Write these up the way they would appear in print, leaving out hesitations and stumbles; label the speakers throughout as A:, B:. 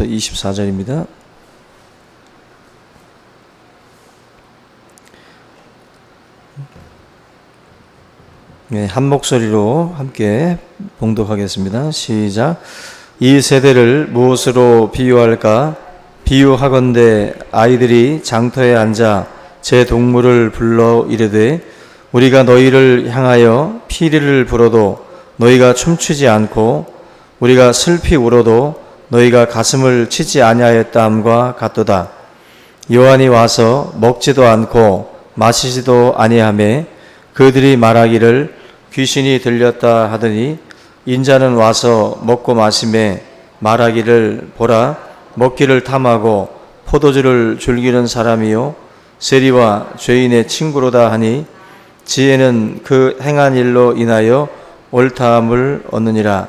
A: 24절입니다. 네, 한 목소리로 함께 봉독하겠습니다. 시작. 이 세대를 무엇으로 비유할까? 비유하건대 아이들이 장터에 앉아 제 동물을 불러 이르되 우리가 너희를 향하여 피리를 불어도 너희가 춤추지 않고 우리가 슬피 울어도 너희가 가슴을 치지 아니하였다함과 같도다. 요한이 와서 먹지도 않고 마시지도 아니하매 그들이 말하기를 귀신이 들렸다 하더니 인자는 와서 먹고 마시매 말하기를 보라 먹기를 탐하고 포도주를 즐기는 사람이요 세리와 죄인의 친구로다 하니 지혜는 그 행한 일로 인하여 옳다함을 얻느니라.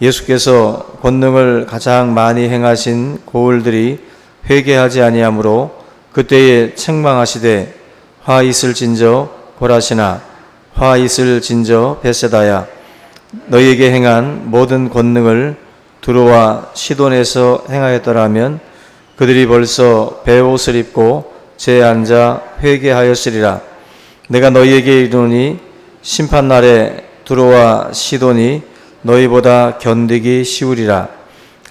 A: 예수께서 권능을 가장 많이 행하신 고을들이 회개하지 아니하므로 그때에 책망하시되 화 있을진저 고라시나 화 있을진저 벳세다야 너희에게 행한 모든 권능을 두로와 시돈에서 행하였더라면 그들이 벌써 베옷을 입고 제 앉아 회개하였으리라. 내가 너희에게 이르노니 심판날에 두로와 시돈이 너희보다 견디기 쉬우리라.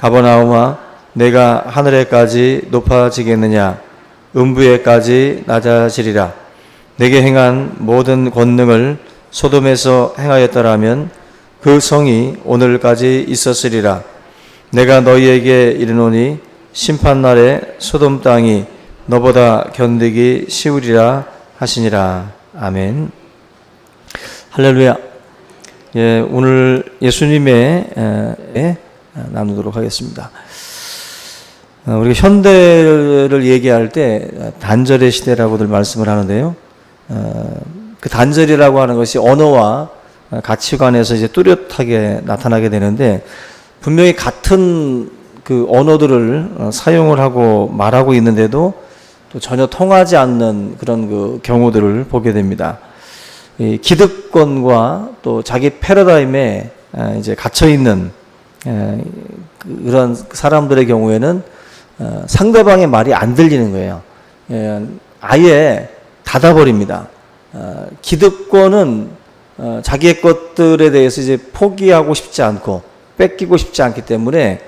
A: 가버나움아 내가 하늘에까지 높아지겠느냐 음부에까지 낮아지리라. 내게 행한 모든 권능을 소돔에서 행하였더라면 그 성이 오늘까지 있었으리라. 내가 너희에게 이르노니 심판날에 소돔 땅이 너보다 견디기 쉬우리라 하시니라. 아멘. 할렐루야. 예, 오늘 예수님의 나누도록 하겠습니다. 우리가 현대를 얘기할 때 단절의 시대라고들 말씀을 하는데요. 그 단절이라고 하는 것이 언어와 가치관에서 이제 뚜렷하게 나타나게 되는데 분명히 같은 그 언어들을 사용을 하고 말하고 있는데도 또 전혀 통하지 않는 그런 그 경우들을 보게 됩니다. 이 기득권과 또 자기 패러다임에 이제 갇혀 있는 그런 사람들의 경우에는 상대방의 말이 안 들리는 거예요. 아예 닫아버립니다. 기득권은 자기의 것들에 대해서 이제 포기하고 싶지 않고 뺏기고 싶지 않기 때문에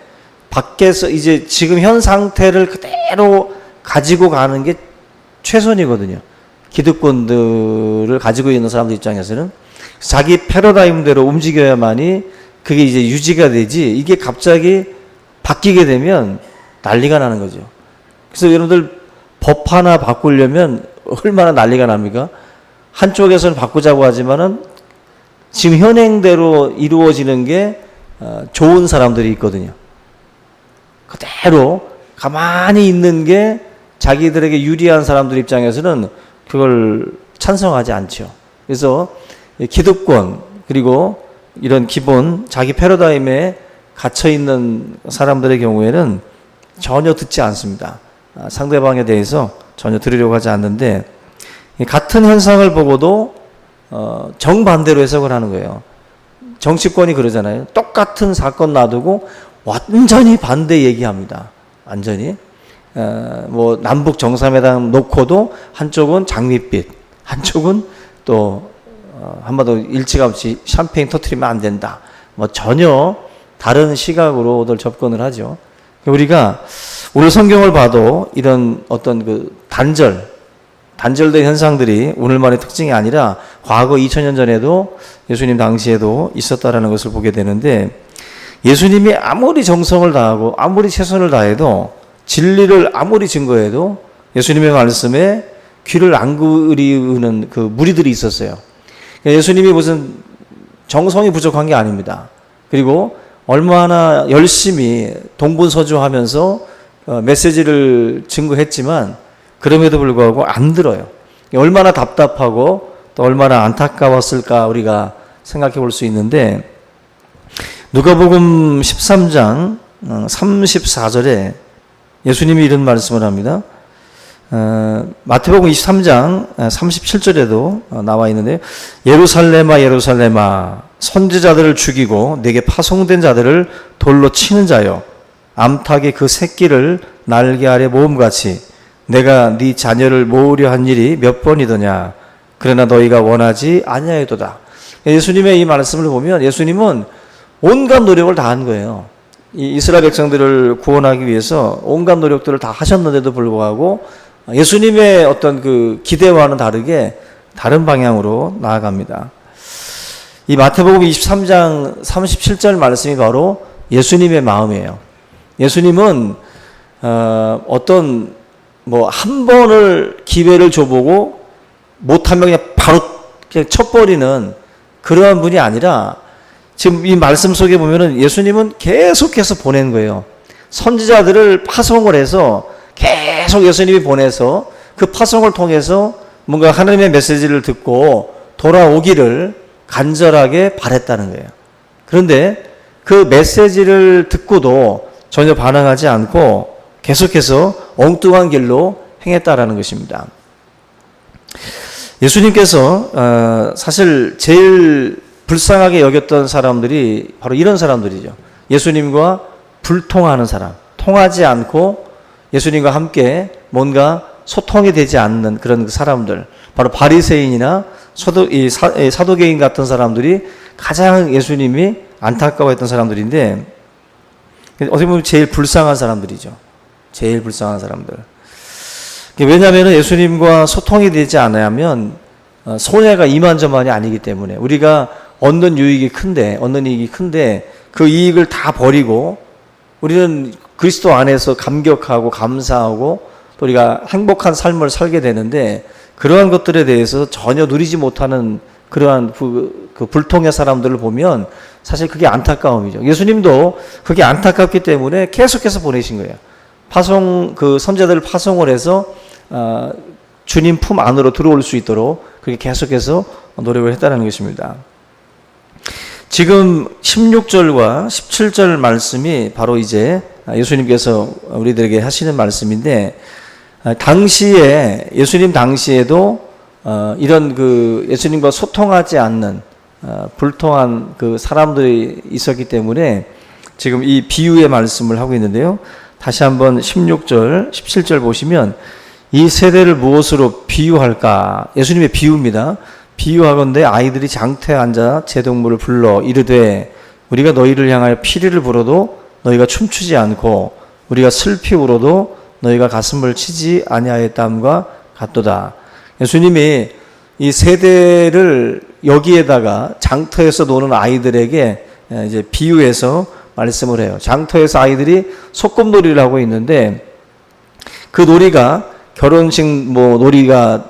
A: 밖에서 이제 지금 현 상태를 그대로 가지고 가는 게 최선이거든요. 기득권들을 가지고 있는 사람들 입장에서는 자기 패러다임대로 움직여야만이 그게 이제 유지가 되지 이게 갑자기 바뀌게 되면 난리가 나는 거죠. 그래서 여러분들 법 하나 바꾸려면 얼마나 난리가 납니까? 한쪽에서는 바꾸자고 하지만은 지금 현행대로 이루어지는 게 좋은 사람들이 있거든요. 그대로 가만히 있는 게 자기들에게 유리한 사람들 입장에서는 그걸 찬성하지 않죠. 그래서 기득권 그리고 이런 기본 자기 패러다임에 갇혀 있는 사람들의 경우에는 전혀 듣지 않습니다. 상대방에 대해서 전혀 들으려고 하지 않는데 같은 현상을 보고도 정반대로 해석을 하는 거예요. 정치권이 그러잖아요. 똑같은 사건 놔두고 완전히 반대 얘기합니다. 완전히. 뭐 남북 정상회담 놓고도 한쪽은 장밋빛, 한쪽은 또 한마디로 일찌감치 샴페인 터트리면 안 된다. 뭐 전혀 다른 시각으로들 접근을 하죠. 우리가 오늘 성경을 봐도 이런 어떤 그 단절된 현상들이 오늘만의 특징이 아니라 과거 2000년 전에도 예수님 당시에도 있었다라는 것을 보게 되는데 예수님이 아무리 정성을 다하고 아무리 최선을 다해도 진리를 아무리 증거해도 예수님의 말씀에 귀를 안 기울이는 그 무리들이 있었어요. 예수님이 무슨 정성이 부족한 게 아닙니다. 그리고 얼마나 열심히 동분서주하면서 메시지를 증거했지만 그럼에도 불구하고 안 들어요. 얼마나 답답하고 또 얼마나 안타까웠을까 우리가 생각해 볼 수 있는데 누가복음 13장 34절에 예수님이 이런 말씀을 합니다. 마태복음 23장 37절에도 나와 있는데요. 예루살렘아 예루살렘아 선지자들을 죽이고 내게 파송된 자들을 돌로 치는 자여 암탉이 그 새끼를 날개 아래 모음같이 내가 네 자녀를 모으려 한 일이 몇 번이더냐. 그러나 너희가 원하지 아니하였도다. 예수님의 이 말씀을 보면 예수님은 온갖 노력을 다 한 거예요. 이 이스라엘 백성들을 구원하기 위해서 온갖 노력들을 다 하셨는데도 불구하고 예수님의 어떤 그 기대와는 다르게 다른 방향으로 나아갑니다. 이 마태복음 23장 37절 말씀이 바로 예수님의 마음이에요. 예수님은 어떤 뭐 한 번을 기회를 줘보고 못하면 그냥 바로 그냥 쳐버리는 그러한 분이 아니라 지금 이 말씀 속에 보면은 예수님은 계속해서 보낸 거예요. 선지자들을 파송을 해서 계속 예수님이 보내서 그 파송을 통해서 뭔가 하나님의 메시지를 듣고 돌아오기를 간절하게 바랬다는 거예요. 그런데 그 메시지를 듣고도 전혀 반응하지 않고 계속해서 엉뚱한 길로 행했다라는 것입니다. 예수님께서 사실 제일 불쌍하게 여겼던 사람들이 바로 이런 사람들이죠. 예수님과 불통하는 사람, 통하지 않고 예수님과 함께 뭔가 소통이 되지 않는 그런 사람들, 바로 바리새인이나 사도개인 같은 사람들이 가장 예수님이 안타까워했던 사람들인데 어떻게 보면 제일 불쌍한 사람들이죠. 제일 불쌍한 사람들. 왜냐하면 예수님과 소통이 되지 않으면 손해가 이만저만이 아니기 때문에 우리가 얻는 이익이 큰데 그 이익을 다 버리고 우리는 그리스도 안에서 감격하고 감사하고 또 우리가 행복한 삶을 살게 되는데 그러한 것들에 대해서 전혀 누리지 못하는 그러한 그 불통의 사람들을 보면 사실 그게 안타까움이죠. 예수님도 그게 안타깝기 때문에 계속해서 보내신 거예요. 그 선지자들을 파송을 해서 주님 품 안으로 들어올 수 있도록 그렇게 계속해서 노력을 했다는 것입니다. 지금 16절과 17절 말씀이 바로 이제 예수님께서 우리들에게 하시는 말씀인데 당시에 예수님 당시에도 이런 그 예수님과 소통하지 않는 불통한 그 사람들이 있었기 때문에 지금 이 비유의 말씀을 하고 있는데요. 다시 한번 16절, 17절 보시면 이 세대를 무엇으로 비유할까? 예수님의 비유입니다. 비유하건대 아이들이 장터에 앉아 제동물을 불러 이르되 우리가 너희를 향하여 피리를 불어도 너희가 춤추지 않고 우리가 슬피 울어도 너희가 가슴을 치지 아니하였다함과 같도다. 예수님이 이 세대를 여기에다가 장터에서 노는 아이들에게 이제 비유해서 말씀을 해요. 장터에서 아이들이 소꿉놀이를 하고 있는데 그 놀이가 결혼식 놀이가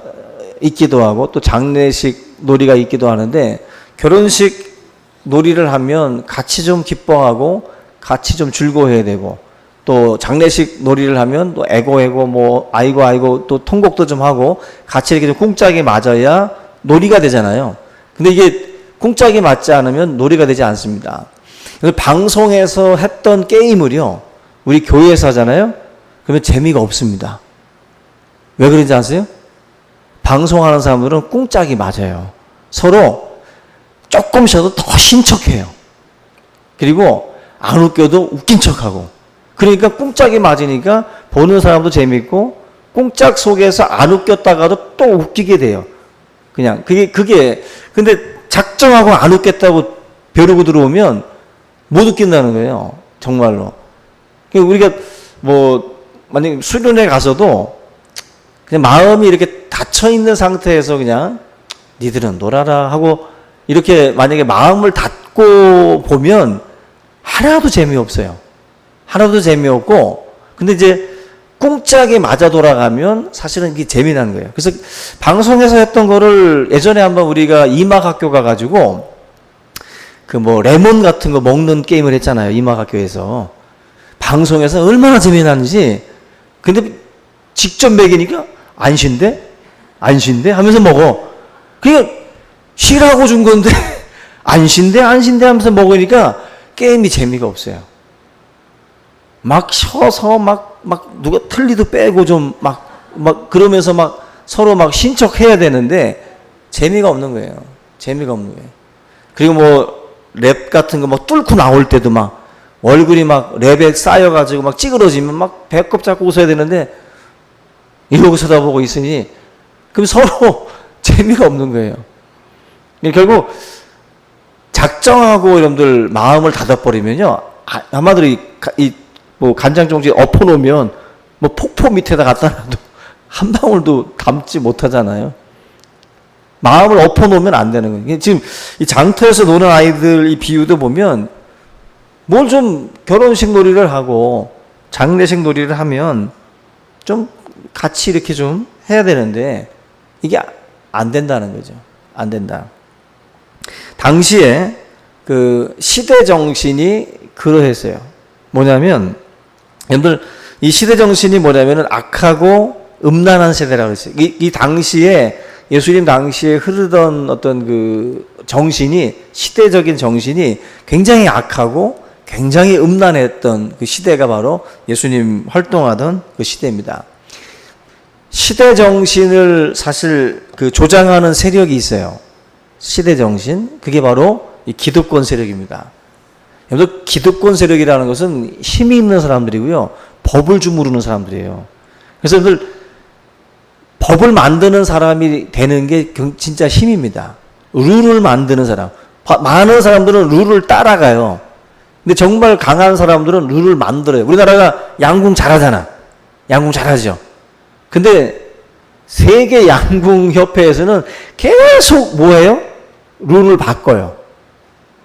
A: 있기도 하고 또 장례식 놀이가 있기도 하는데 결혼식 놀이를 하면 같이 좀 기뻐하고 같이 좀 즐거워해야 되고 또 장례식 놀이를 하면 또 애고 아이고 또 통곡도 좀 하고 같이 이렇게 좀 꿍짝이 맞아야 놀이가 되잖아요. 근데 이게 꿍짝이 맞지 않으면 놀이가 되지 않습니다. 그래서 방송에서 했던 게임을요 우리 교회에서 하잖아요. 그러면 재미가 없습니다. 왜 그런지 아세요? 방송하는 사람들은 꿍짝이 맞아요. 서로 조금 쉬어도 더 신척해요. 그리고 안 웃겨도 웃긴 척하고. 그러니까 꿍짝이 맞으니까 보는 사람도 재밌고 꿍짝 속에서 안 웃겼다가도 또 웃기게 돼요. 그냥 그게 근데 작정하고 안 웃겠다고 벼르고 들어오면 못 웃긴다는 거예요. 정말로. 우리가 만약에 수련회 가서도 그냥 마음이 이렇게 닫혀 있는 상태에서 그냥 니들은 놀아라 하고 이렇게 만약에 마음을 닫고 보면 하나도 재미없어요. 하나도 재미없고 근데 이제 꿍짝이 맞아 돌아가면 사실은 이게 재미나는 거예요. 그래서 방송에서 했던 거를 예전에 한번 우리가 이막학교 가가지고 레몬 같은 거 먹는 게임을 했잖아요. 이막학교에서. 방송에서 얼마나 재미나는지. 근데 직접 먹이니까 안 신대 하면서 먹어. 그냥 쉬라고 준 건데 안 신대 하면서 먹으니까 게임이 재미가 없어요. 막 쉬어서 막 누가 틀니도 빼고 좀 그러면서 서로 신척해야 되는데 재미가 없는 거예요. 재미가 없는 거예요. 그리고 랩 같은 거 뚫고 나올 때도 얼굴이 막 랩에 쌓여가지고 막 찌그러지면 막 배꼽 잡고 웃어야 되는데 이러고 쳐다보고 있으니 그럼 서로 재미가 없는 거예요. 결국 작정하고 여러분들 마음을 닫아버리면요, 아마도 뭐 간장종지에 엎어놓으면 뭐 폭포 밑에다 갖다 놔도 한 방울도 담지 못하잖아요. 마음을 엎어놓으면 안 되는 거예요. 지금 이 장터에서 노는 아이들 이 비유도 보면 뭘 좀 결혼식 놀이를 하고 장례식 놀이를 하면 좀 같이 이렇게 좀 해야 되는데 이게 안 된다는 거죠. 안 된다. 당시에 그 시대 정신이 그러했어요. 뭐냐면 여러분들 이 시대 정신이 뭐냐면은 악하고 음란한 세대라고 했어요. 이 당시에 예수님 당시에 흐르던 어떤 그 정신이, 시대적인 정신이 굉장히 악하고 굉장히 음란했던 그 시대가 바로 예수님 활동하던 그 시대입니다. 시대 정신을 사실 그 조장하는 세력이 있어요. 시대 정신. 그게 바로 이 기득권 세력입니다. 여러분, 기득권 세력이라는 것은 힘이 있는 사람들이고요, 법을 주무르는 사람들이에요. 그래서 여러분들 법을 만드는 사람이 되는 게 진짜 힘입니다. 룰을 만드는 사람. 많은 사람들은 룰을 따라가요. 근데 정말 강한 사람들은 룰을 만들어요. 우리나라가 양궁 잘하잖아. 양궁 잘하죠. 근데 세계 양궁협회에서는 계속 뭐예요? 룰을 바꿔요.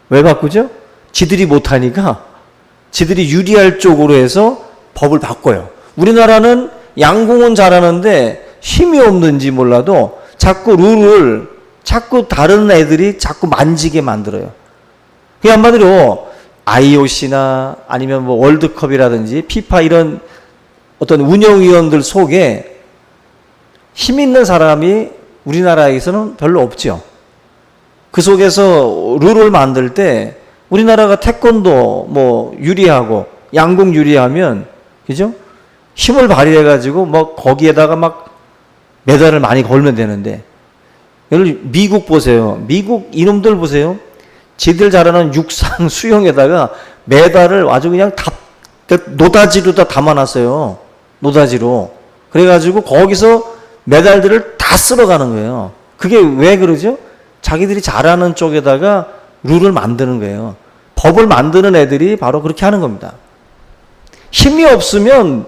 A: 왜 바꾸죠? 지들이 못하니까 지들이 유리할 쪽으로 해서 법을 바꿔요. 우리나라는 양궁은 잘하는데 힘이 없는지 몰라도 자꾸 룰을 자꾸 다른 애들이 자꾸 만지게 만들어요. 그 한마디로 IOC나 아니면 뭐 월드컵이라든지 피파 이런 어떤 운영위원들 속에 힘 있는 사람이 우리나라에서는 별로 없죠. 그 속에서 룰을 만들 때 우리나라가 태권도 뭐 유리하고 양궁 유리하면, 그죠? 힘을 발휘해가지고 뭐 거기에다가 막 메달을 많이 걸면 되는데, 여러분 미국 보세요. 미국 이놈들 보세요. 지들 잘하는 육상 수영에다가 메달을 아주 그냥 다 노다지로 다 담아놨어요. 노다지로. 그래가지고 거기서 메달들을 다 쓸어가는 거예요. 그게 왜 그러죠? 자기들이 잘하는 쪽에다가 룰을 만드는 거예요. 법을 만드는 애들이 바로 그렇게 하는 겁니다. 힘이 없으면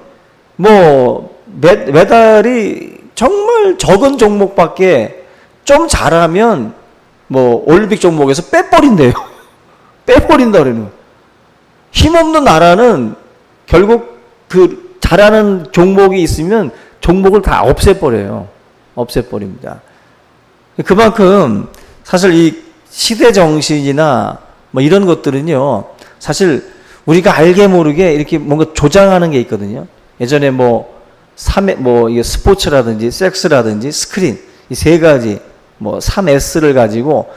A: 뭐 메달이 정말 적은 종목밖에, 좀 잘하면 뭐 올림픽 종목에서 빼버린대요. 빼버린다 그러는. 힘없는 나라는 결국 그 잘하는 종목이 있으면 종목을 다 없애버려요. 없애버립니다. 그만큼 사실 이 시대 정신이나 뭐 이런 것들은요, 사실 우리가 알게 모르게 이렇게 뭔가 조장하는 게 있거든요. 예전에 뭐 이게 스포츠라든지 섹스라든지 스크린, 이 세 가지 뭐 3S를 가지고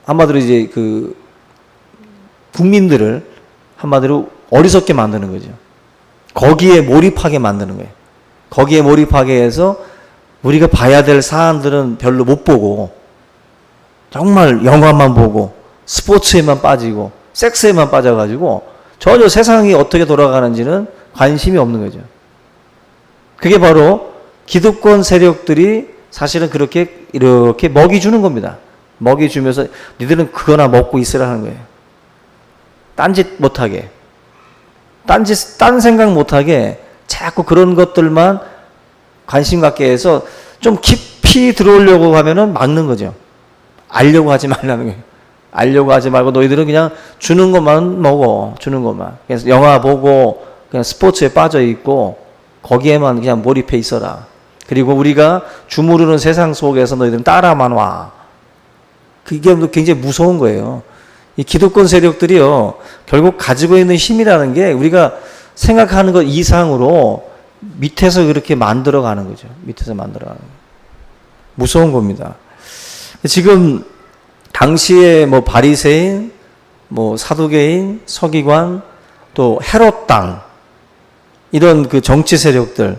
A: 한마디로 이제 그 국민들을 한마디로 어리석게 만드는 거죠. 거기에 몰입하게 만드는 거예요. 거기에 몰입하게 해서 우리가 봐야 될 사안들은 별로 못 보고 정말 영화만 보고 스포츠에만 빠지고 섹스에만 빠져가지고 전혀 세상이 어떻게 돌아가는지는 관심이 없는 거죠. 그게 바로 기득권 세력들이 사실은 그렇게 이렇게 먹이 주는 겁니다. 먹이 주면서 니들은 그거나 먹고 있으라는 거예요. 딴짓 못하게, 딴 생각 못하게 자꾸 그런 것들만 관심 갖게 해서 좀 깊이 들어오려고 하면은 막는 거죠. 알려고 하지 말라는 거예요. 알려고 하지 말고 너희들은 그냥 주는 것만 먹어. 주는 것만. 그래서 영화 보고 그냥 스포츠에 빠져 있고 거기에만 그냥 몰입해 있어라. 그리고 우리가 주무르는 세상 속에서 너희들은 따라만 와. 그게 굉장히 무서운 거예요. 이 기득권 세력들이요, 결국 가지고 있는 힘이라는 게 우리가 생각하는 것 이상으로 밑에서 그렇게 만들어가는 거죠. 밑에서 만들어가는 거예요. 무서운 겁니다. 지금 당시에 뭐 바리새인, 뭐 사두개인, 서기관, 또 헤롯 당, 이런 그 정치 세력들,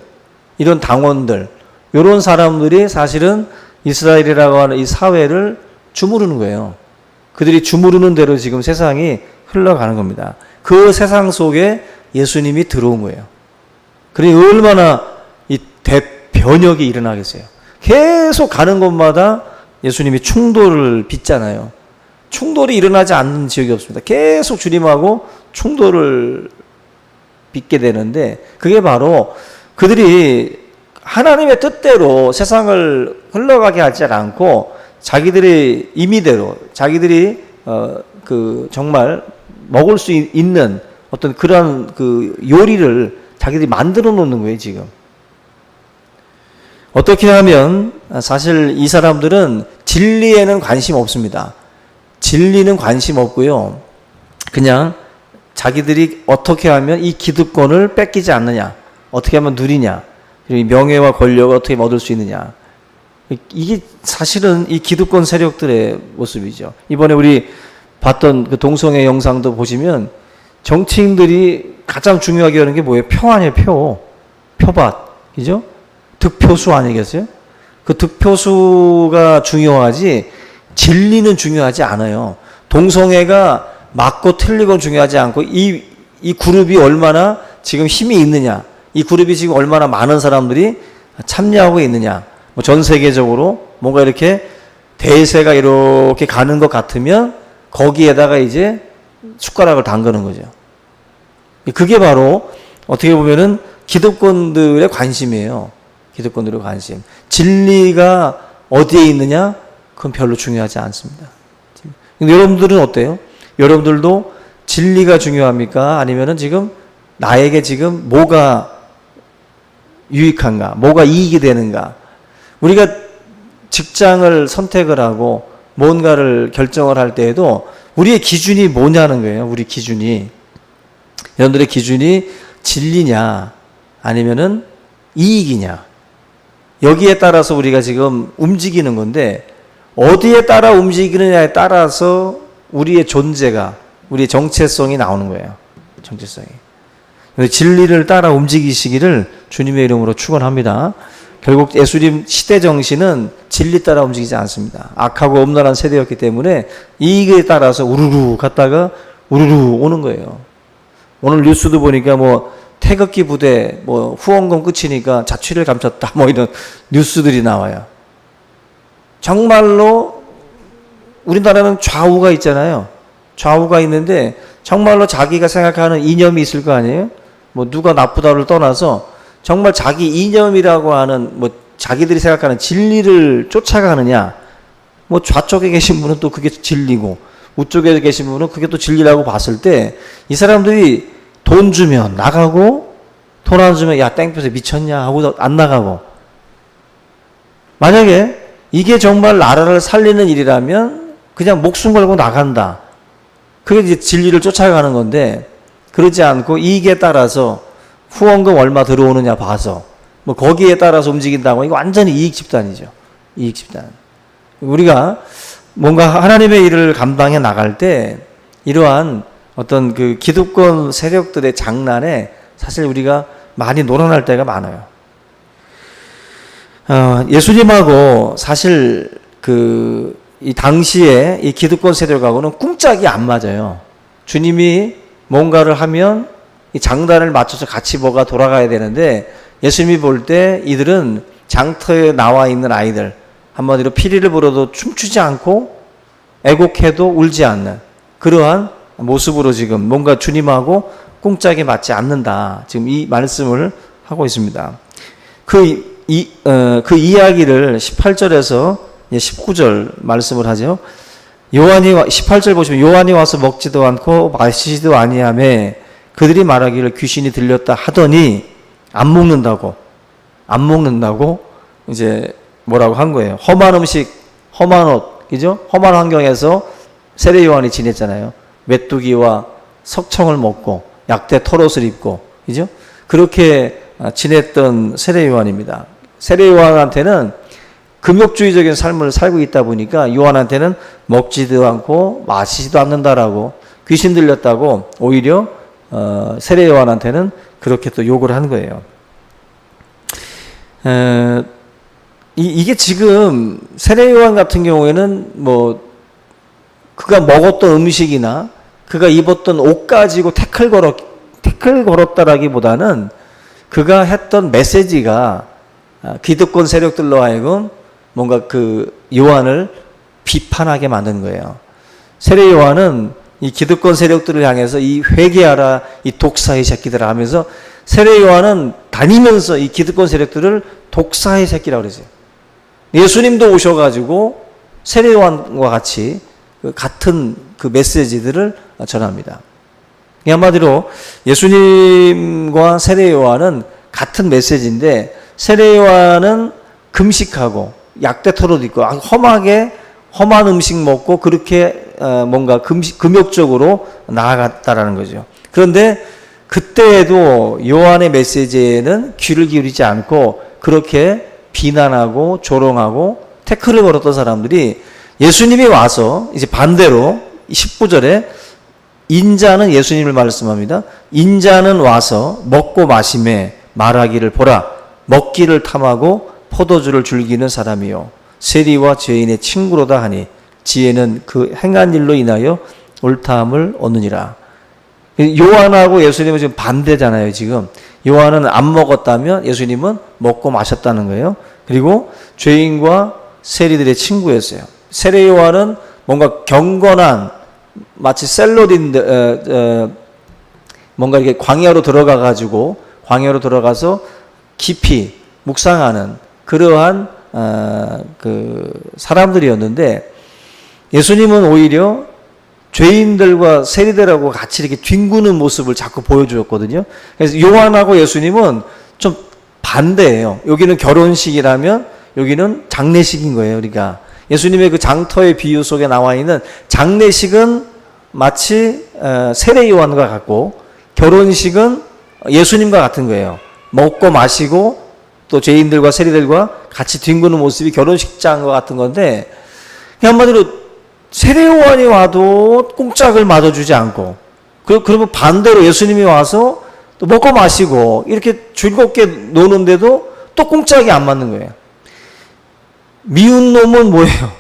A: 이런 당원들, 이런 사람들이 사실은 이스라엘이라고 하는 이 사회를 주무르는 거예요. 그들이 주무르는 대로 지금 세상이 흘러가는 겁니다. 그 세상 속에 예수님이 들어온 거예요. 그러니 얼마나 이 대변혁이 일어나겠어요. 계속 가는 곳마다 예수님이 충돌을 빚잖아요. 충돌이 일어나지 않는 지역이 없습니다. 계속 주님하고 충돌을 빚게 되는데, 그게 바로 그들이 하나님의 뜻대로 세상을 흘러가게 하지 않고 자기들의 임의대로, 자기들이 정말 먹을 수 있는 어떤 그런 그 요리를 자기들이 만들어 놓는 거예요, 지금. 어떻게 하면, 사실 이 사람들은 진리에는 관심 없습니다. 진리는 관심 없고요. 그냥 자기들이 어떻게 하면 이 기득권을 뺏기지 않느냐, 어떻게 하면 누리냐, 그리고 명예와 권력을 어떻게 얻을 수 있느냐. 이게 사실은 이 기득권 세력들의 모습이죠. 이번에 우리 봤던 그 동성애 영상도 보시면 정치인들이 가장 중요하게 하는 게 뭐예요? 표 아니에요, 표. 표밭. 그죠? 득표수 아니겠어요? 그 득표수가 중요하지 진리는 중요하지 않아요. 동성애가 맞고 틀리고 중요하지 않고 이 그룹이 얼마나 지금 힘이 있느냐, 이 그룹이 지금 얼마나 많은 사람들이 참여하고 있느냐, 뭐 전 세계적으로 뭔가 이렇게 대세가 이렇게 가는 것 같으면 거기에다가 이제 숟가락을 담그는 거죠. 그게 바로 어떻게 보면은 기득권들의 관심이에요. 기득권들의 관심. 진리가 어디에 있느냐? 그건 별로 중요하지 않습니다. 근데 여러분들은 어때요? 여러분들도 진리가 중요합니까? 아니면은 지금 나에게 지금 뭐가 유익한가? 뭐가 이익이 되는가? 우리가 직장을 선택을 하고 뭔가를 결정을 할 때에도 우리의 기준이 뭐냐는 거예요. 우리 기준이. 여러분들의 기준이 진리냐 아니면은 이익이냐. 여기에 따라서 우리가 지금 움직이는 건데, 어디에 따라 움직이느냐에 따라서 우리의 존재가, 우리의 정체성이 나오는 거예요. 정체성이. 진리를 따라 움직이시기를 주님의 이름으로 축원합니다. 결국 예수님 시대 정신은 진리 따라 움직이지 않습니다. 악하고 엄란한 세대였기 때문에 이익에 따라서 우르르 갔다가 우르르 오는 거예요. 오늘 뉴스도 보니까 뭐 태극기 부대 뭐 후원금 끝이니까 자취를 감췄다 뭐 이런 뉴스들이 나와요. 정말로 우리나라는 좌우가 있잖아요. 좌우가 있는데 정말로 자기가 생각하는 이념이 있을 거 아니에요? 뭐 누가 나쁘다를 떠나서 정말 자기 이념이라고 하는 뭐 자기들이 생각하는 진리를 쫓아가느냐, 뭐 좌쪽에 계신 분은 또 그게 진리고 우쪽에 계신 분은 그게 또 진리라고 봤을 때 이 사람들이 돈 주면 나가고 돈 안 주면 야 땡볕에 미쳤냐 하고 안 나가고, 만약에 이게 정말 나라를 살리는 일이라면 그냥 목숨 걸고 나간다. 그게 이제 진리를 쫓아가는 건데, 그러지 않고 이익에 따라서 후원금 얼마 들어오느냐 봐서 뭐 거기에 따라서 움직인다고, 이거 완전히 이익 집단이죠. 이익 집단. 우리가 뭔가 하나님의 일을 감당해 나갈 때 이러한 어떤 그 기득권 세력들의 장난에 사실 우리가 많이 놀아날 때가 많아요. 예수님하고 사실 이 당시에 이 기득권 세력하고는 꿍짝이 안 맞아요. 주님이 뭔가를 하면 이 장단을 맞춰서 같이 뭐가 돌아가야 되는데, 예수님이 볼 때 이들은 장터에 나와 있는 아이들, 한마디로 피리를 불어도 춤추지 않고 애곡해도 울지 않는 그러한 모습으로 지금 뭔가 주님하고 꿍짝이 맞지 않는다. 지금 이 말씀을 하고 있습니다. 그 이야기를 18절에서 19절 말씀을 하죠. 18절 보시면 요한이 와서 먹지도 않고 마시지도 아니하며 그들이 말하기를 귀신이 들렸다 하더니 안 먹는다고 이제 뭐라고 한 거예요. 험한 음식, 험한 옷, 그죠? 험한 환경에서 세례 요한이 지냈잖아요. 메뚜기와 석청을 먹고 약대 털옷을 입고, 그죠? 그렇게 지냈던 세례 요한입니다. 세례 요한한테는 금욕주의적인 삶을 살고 있다 보니까 요한한테는 먹지도 않고 마시지도 않는다라고, 귀신 들렸다고 오히려 세례 요한한테는 그렇게 또 욕을 한 거예요. 이게 지금 세례 요한 같은 경우에는 뭐 그가 먹었던 음식이나 그가 입었던 옷 가지고 태클 걸었다라기보다는 그가 했던 메시지가 기득권 세력들로 하여금 뭔가 그 요한을 비판하게 만든 거예요. 세례 요한은 이 기득권 세력들을 향해서 이 회개하라 이 독사의 새끼들아 하면서 세례 요한은 다니면서 이 기득권 세력들을 독사의 새끼라고 그러세요. 예수님도 오셔가지고 세례 요한과 같이 같은 그 메시지들을 전합니다. 한마디로 예수님과 세례 요한은 같은 메시지인데 세례 요한은 금식하고 약대 털옷 입고 험한 음식 먹고 그렇게 뭔가 금욕적으로 나아갔다라는 거죠. 그런데 그때에도 요한의 메시지에는 귀를 기울이지 않고 그렇게 비난하고 조롱하고 태클을 걸었던 사람들이 예수님이 와서 이제 반대로 19절에 인자는 예수님을 말씀합니다. 인자는 와서 먹고 마시매 말하기를 보라 먹기를 탐하고 포도주를 즐기는 사람이요 세리와 죄인의 친구로다 하니 지혜는 그 행한 일로 인하여 옳다함을 얻느니라. 요한하고 예수님은 지금 반대잖아요. 지금 요한은 안 먹었다면 예수님은 먹고 마셨다는 거예요. 그리고 죄인과 세리들의 친구였어요. 세례 요한은 뭔가 경건한 마치 셀러리인데 뭔가 이렇게 광야로 들어가서 깊이 묵상하는 그러한 그 사람들이었는데 예수님은 오히려 죄인들과 세리들하고 같이 이렇게 뒹구는 모습을 자꾸 보여주었거든요. 그래서 요한하고 예수님은 좀 반대예요. 여기는 결혼식이라면 여기는 장례식인 거예요. 그러니까 예수님의 그 장터의 비유 속에 나와 있는 장례식은 마치 세례 요한과 같고 결혼식은 예수님과 같은 거예요. 먹고 마시고 또 죄인들과 세리들과 같이 뒹구는 모습이 결혼식장과 같은 건데 한마디로 세례 요한이 와도 꽁짝을 맞아주지 않고 그러면 반대로 예수님이 와서 또 먹고 마시고 이렇게 즐겁게 노는데도 또 꽁짝이 안 맞는 거예요. 미운 놈은 뭐예요?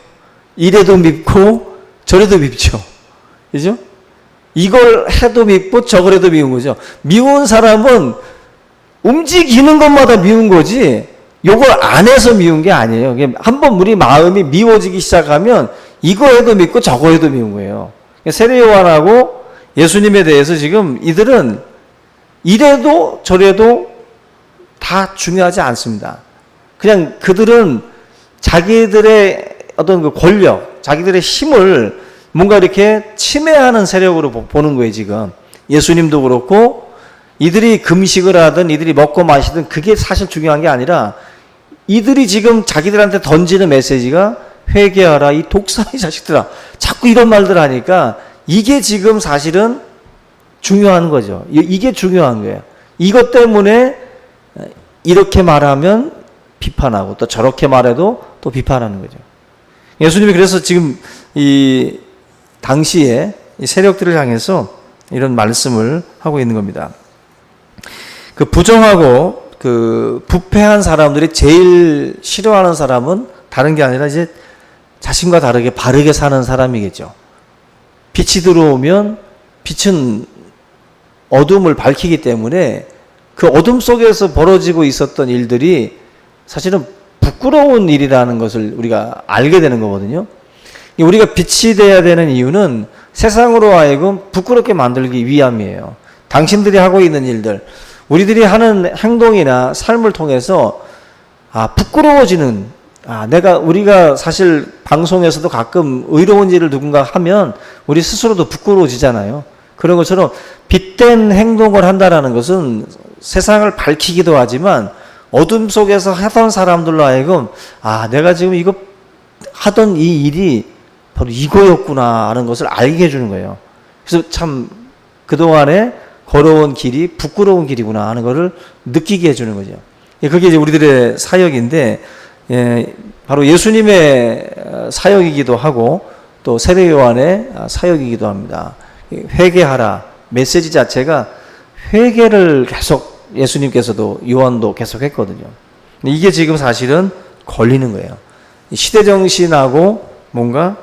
A: 이래도 밉고 저래도 밉죠. 그죠? 이걸 해도 밉고 저걸 해도 미운 거죠. 미운 사람은 움직이는 것마다 미운 거지 요걸 안 해서 미운 게 아니에요. 한번 우리 마음이 미워지기 시작하면 이거 해도 밉고 저거 해도 미운 거예요. 세례 요한하고 예수님에 대해서 지금 이들은 이래도 저래도 다 중요하지 않습니다. 그냥 그들은 자기들의 어떤 그 권력, 자기들의 힘을 뭔가 이렇게 침해하는 세력으로 보는 거예요, 지금. 예수님도 그렇고, 이들이 금식을 하든, 이들이 먹고 마시든, 그게 사실 중요한 게 아니라, 이들이 지금 자기들한테 던지는 메시지가 회개하라, 이 독사의 자식들아. 자꾸 이런 말들 하니까, 이게 지금 사실은 중요한 거죠. 이게 중요한 거예요. 이것 때문에 이렇게 말하면 비판하고, 또 저렇게 말해도 또 비판하는 거죠. 예수님이 그래서 지금 이 당시에 이 세력들을 향해서 이런 말씀을 하고 있는 겁니다. 그 부정하고 그 부패한 사람들이 제일 싫어하는 사람은 다른 게 아니라 이제 자신과 다르게 바르게 사는 사람이겠죠. 빛이 들어오면 빛은 어둠을 밝히기 때문에 그 어둠 속에서 벌어지고 있었던 일들이 사실은 부끄러운 일이라는 것을 우리가 알게 되는 거거든요. 우리가 빛이 돼야 되는 이유는 세상으로 하여금 부끄럽게 만들기 위함이에요. 당신들이 하고 있는 일들, 우리들이 하는 행동이나 삶을 통해서 부끄러워지는 우리가 사실 방송에서도 가끔 의로운 일을 누군가 하면 우리 스스로도 부끄러워지잖아요. 그런 것처럼 빛된 행동을 한다라는 것은 세상을 밝히기도 하지만 어둠 속에서 하던 사람들로 하여금 내가 지금 이거 하던 이 일이 바로 이거였구나 하는 것을 알게 해주는 거예요. 그래서 참 그동안에 걸어온 길이 부끄러운 길이구나 하는 것을 느끼게 해주는 거죠. 그게 이제 우리들의 사역인데 바로 예수님의 사역이기도 하고 또 세례 요한의 사역이기도 합니다. 회개하라 메시지 자체가 회개를 계속 예수님께서도 요한도 계속 했거든요. 이게 지금 사실은 걸리는 거예요. 시대정신하고 뭔가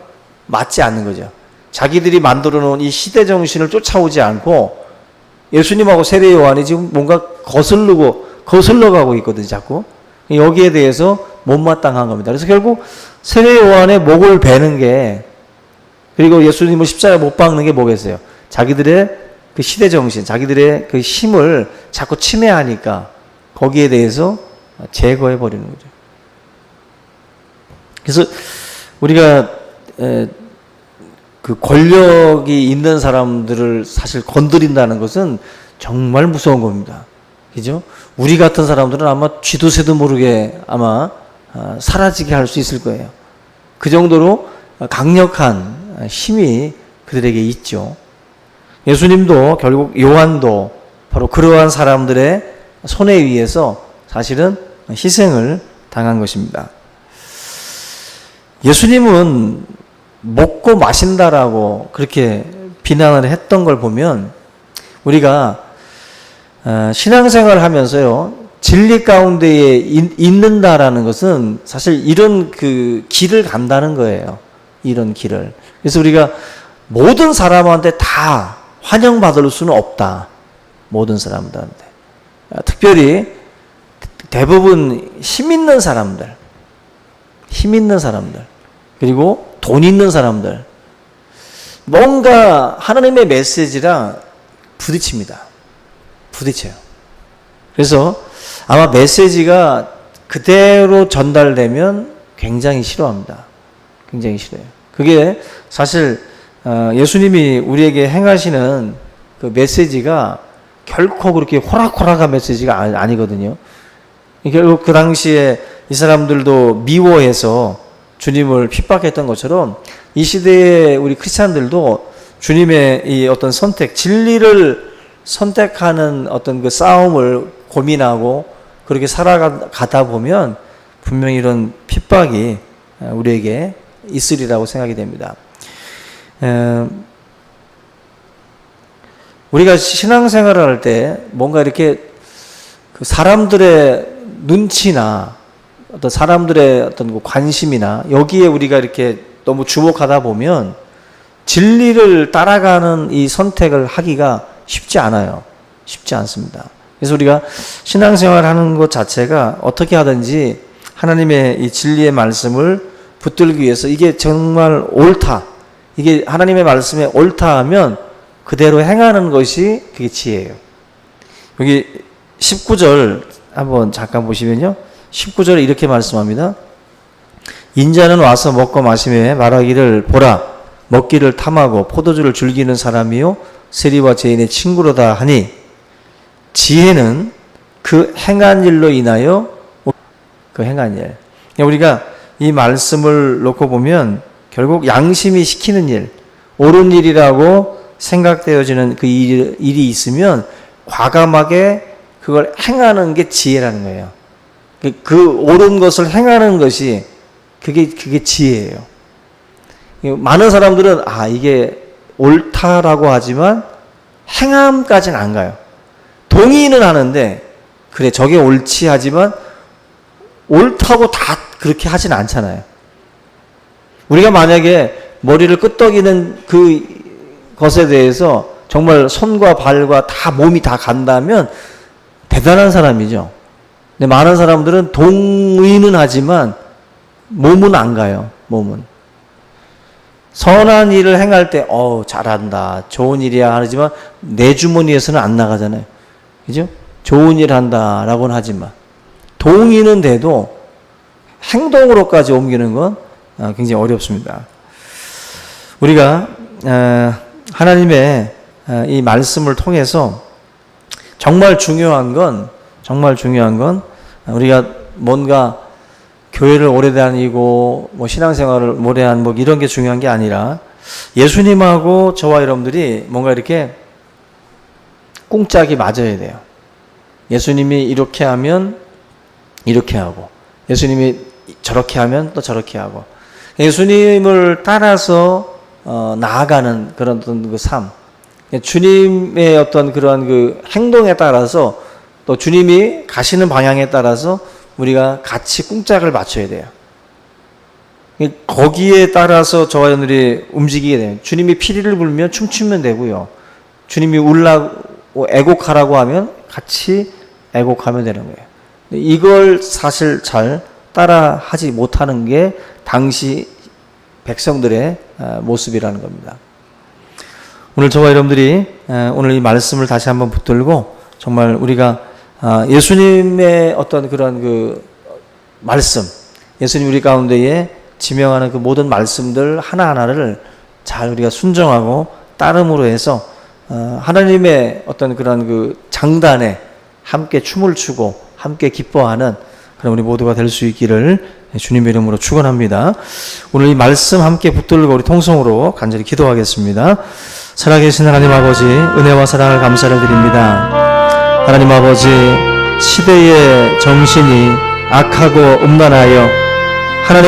A: 맞지 않는 거죠. 자기들이 만들어 놓은 이 시대 정신을 쫓아오지 않고 예수님하고 세례 요한이 지금 뭔가 거슬러 가고 있거든요, 자꾸. 여기에 대해서 못마땅한 겁니다. 그래서 결국 세례 요한의 목을 베는 게, 그리고 예수님을 십자가에 못 박는 게 뭐겠어요? 자기들의 그 시대 정신, 자기들의 그 힘을 자꾸 침해하니까 거기에 대해서 제거해 버리는 거죠. 그래서 우리가 그 권력이 있는 사람들을 사실 건드린다는 것은 정말 무서운 겁니다. 그죠? 우리 같은 사람들은 아마 쥐도 새도 모르게 아마 사라지게 할 수 있을 거예요. 그 정도로 강력한 힘이 그들에게 있죠. 예수님도 결국 요한도 바로 그러한 사람들의 손에 의해서 사실은 희생을 당한 것입니다. 예수님은 먹고 마신다라고 그렇게 비난을 했던 걸 보면 우리가 신앙생활을 하면서요, 진리 가운데에 있는다라는 것은 사실 이런 그 길을 간다는 거예요. 이런 길을. 그래서 우리가 모든 사람한테 다 환영받을 수는 없다. 모든 사람들한테. 특별히 대부분 힘 있는 사람들, 그리고 돈 있는 사람들, 뭔가 하나님의 메시지랑 부딪혀요. 그래서 아마 메시지가 그대로 전달되면 굉장히 싫어합니다. 굉장히 싫어요. 그게 사실 예수님이 우리에게 행하시는 그 메시지가 결코 그렇게 호락호락한 메시지가 아니거든요. 결국 그 당시에 이 사람들도 미워해서 주님을 핍박했던 것처럼 이 시대의 우리 크리스찬들도 주님의 이 어떤 선택, 진리를 선택하는 어떤 그 싸움을 고민하고 그렇게 살아가다 보면 분명히 이런 핍박이 우리에게 있으리라고 생각이 됩니다. 우리가 신앙생활을 할 때 뭔가 이렇게 그 사람들의 눈치나 어떤 사람들의 어떤 그 관심이나 여기에 우리가 이렇게 너무 주목하다 보면 진리를 따라가는 이 선택을 하기가 쉽지 않아요. 쉽지 않습니다. 그래서 우리가 신앙생활 하는 것 자체가 어떻게 하든지 하나님의 이 진리의 말씀을 붙들기 위해서 이게 정말 옳다, 이게 하나님의 말씀에 옳다 하면 그대로 행하는 것이 그게 지혜예요. 여기 19절 한번 잠깐 보시면요, 19절에 이렇게 말씀합니다. 인자는 와서 먹고 마시며 말하기를 보라, 먹기를 탐하고 포도주를 즐기는 사람이요 세리와 죄인의 친구로다 하니 지혜는 그 행한 일로 인하여, 그 행한 일. 우리가 이 말씀을 놓고 보면 결국 양심이 시키는 일, 옳은 일이라고 생각되어지는 그 일이 있으면 과감하게 그걸 행하는 게 지혜라는 거예요. 그 옳은 것을 행하는 것이 그게 지혜예요. 많은 사람들은 이게 옳다라고 하지만 행함까지는 안 가요. 동의는 하는데 그래 저게 옳지 하지만 옳다고 다 그렇게 하진 않잖아요. 우리가 만약에 머리를 끄덕이는 그 것에 대해서 정말 손과 발과 다 몸이 다 간다면 대단한 사람이죠. 근데 많은 사람들은 동의는 하지만 몸은 안 가요. 몸은. 선한 일을 행할 때 잘한다, 좋은 일이야 하지만 내 주머니에서는 안 나가잖아요. 그죠? 좋은 일 한다라고는 하지만 동의는 돼도 행동으로까지 옮기는 건 굉장히 어렵습니다. 우리가 하나님의 이 말씀을 통해서 정말 중요한 건 우리가 뭔가 교회를 오래 다니고 뭐 신앙생활을 오래 한 뭐 이런 게 중요한 게 아니라 예수님하고 저와 여러분들이 뭔가 이렇게 꿍짝이 맞아야 돼요. 예수님이 이렇게 하면 이렇게 하고, 예수님이 저렇게 하면 또 저렇게 하고, 예수님을 따라서 나아가는 그런 어떤 그 삶, 주님의 어떤 그러한 그 행동에 따라서 또 주님이 가시는 방향에 따라서 우리가 같이 꿍짝을 맞춰야 돼요. 거기에 따라서 저와 여러분들이 움직이게 돼요. 주님이 피리를 불면 춤추면 되고요. 주님이 울라고 애곡하라고 하면 같이 애곡하면 되는 거예요. 이걸 사실 잘 따라하지 못하는 게 당시 백성들의 모습이라는 겁니다. 오늘 저와 여러분들이 오늘 이 말씀을 다시 한번 붙들고 정말 우리가 예수님의 어떤 그런 그 말씀, 예수님 우리 가운데에 지명하는 그 모든 말씀들 하나하나를 잘 우리가 순종하고 따름으로 해서 하나님의 어떤 그런 그 장단에 함께 춤을 추고 함께 기뻐하는 그런 우리 모두가 될 수 있기를 주님의 이름으로 축원합니다. 오늘 이 말씀 함께 붙들고 우리 통성으로 간절히 기도하겠습니다. 살아계신 하나님 아버지, 은혜와 사랑을 감사를 드립니다. 하나님 아버지, 시대의 정신이 악하고 음란하여 하나님